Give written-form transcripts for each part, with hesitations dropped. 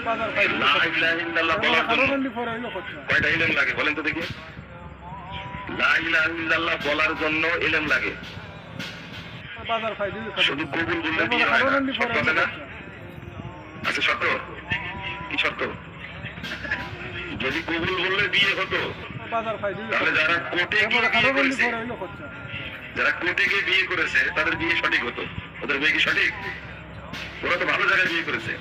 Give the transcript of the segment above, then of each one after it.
লা ইলাহা ইল্লাল্লাহ বলার জন্য কয়টা ইলম লাগে বলেন তো দেখি? লা ইলাহা ইল্লাল্লাহ বলার জন্য ইলম লাগে। শুধু কবুল বললে বিয়ে হয় না, শর্ত আছে না? আচ্ছা শর্ত কি শর্ত? যদি কবুল বললে বিয়ে হতো তাহলে যারা কোর্টে গিয়ে বিয়ে করেছে, যারা কোর্টে গিয়ে বিয়ে করেছে তাদের বিয়ে সঠিক হতো। ওদের বিয়ে কি সঠিক? ওরা তো ভালো জায়গায় বিয়ে করেছে।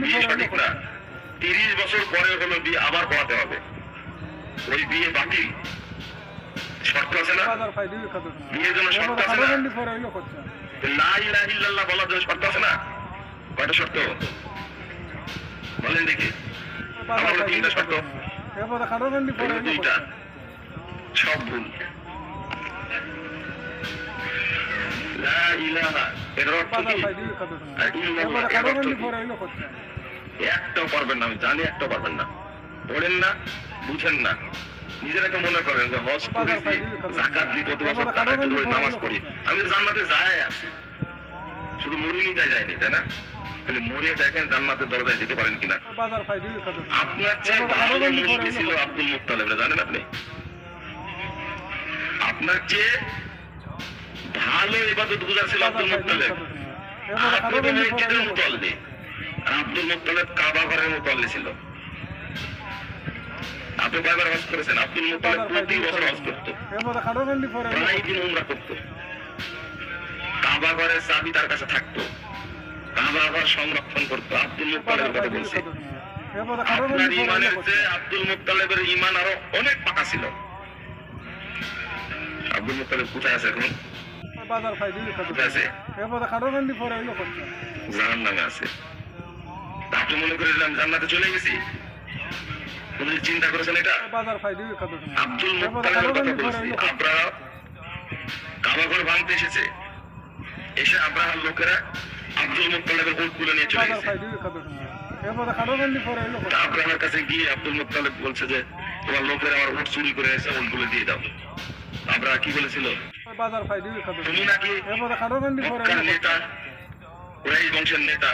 বিয়ে সঠিক না, 30 বছর পরে হলো বিয়ে আবার করাতে হবে, ওই বিয়ে বাতিল। শর্ত আছে না? বিয়ের জন্য শর্ত আছে না? লা ইলাহা ইল্লাল্লাহ বলার জন্য শর্ত আছে না? কয়টা শর্ত বলেন দেখি? আমার হলো 3টা শর্ত, দুইটা সব ভুল। লা ইলাহা এর অর্থ কি? আর ইল্লাল্লাহ এর অর্থ কি? একটাও পারবেন না, আমি জানি একটাও পারবেন না। পড়েন না, বুঝেন না, নিজেরাকে মনে করেন যে হজ করেছি, যাকাত দিই, প্রতি বছর টাকা তুলে নামাজ পড়ি, আমি জান্নাতে যাই আছি, শুধু মরিনি যায়নি, তাই না? তাহলে মরিয়ে দেখেন জান্নাতের দরজায় যেতে পারেন কিনা। আপনার চেয়ে ভালো মুরব্বী ছিল আব্দুল মুত্তালিব, জানেন আপনি? আপনার চেয়ে ভালো ইবাদত গুজার ছিল আব্দুল মুত্তালিব। আপনি তো মসজিদের মুতাল্লি, আব্দুল মুত্তালিব কাবা ঘরের মুতাল্লি ছিল। আপনি কয়বার হজ করেছেন? আব্দুল মুত্তালিব প্রতি বছর হজ করতো, প্রায় দিন উমরা করতো, কাবা ঘরের চাবি তার কাছে থাকতো, কাবা ঘর সংরক্ষণ করতো। আব্দুল মুত্তালিবের কথা বলছি। আপনার ইমানের চেয়ে আব্দুল মুত্তালিবের ইমান আরো অনেক পাকা ছিল। আব্দুল মুত্তালিব কোথায় আছে এখন? কোথায় আছে? জাহান্নামে আছে। আপনি মনে করেছিলাম জান্নাতে চলে গেছি? চিন্তা করেছেন এটা? আব্দুল মুত্তালিবের কথা বলছি। আব্রাহা কাবা ঘর ভাঙতে এসেছে, এসে আব্রাহার লোকেরা আব্দুল মুত্তালিবের উট গুলো নিয়ে চলে গেছে। আব্রাহার কাছে গিয়ে আব্দুল মুত্তালিব বলছে যে তোমার লোকেরা আমার উট চুরি করে এসে উট গুলো দিয়ে দাও। আব্রাহা কি বলেছিল? তুমি নাকি মক্কার নেতা, কুরাইশ বংশের নেতা,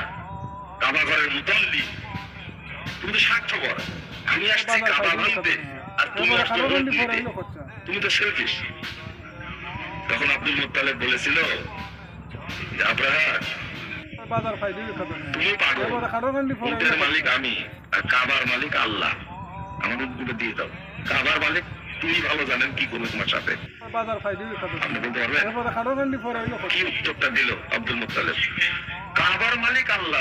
কাবা ঘরের মুতাল্লি, তুমি তো স্বার্থপর। আমি আসছি কাবা ভাঙতে আর তুমি আসছো উট নিতে, তুমি তো সেলফিশ। তখন আব্দুল মুত্তালিব বলেছিল যে আব্রাহা তুমি পাগল, উটের মালিক আমি আর কাবার মালিক আল্লাহ, আমার উটগুলো দিয়ে দাও। কাবার মালিক তিনি ভালো জানেন কি করবে তোমার সাথে। আপনি বলতে পারবেন কি উত্তরটা দিল আব্দুল মুত্তালিব? কাবার মালিক আল্লাহ।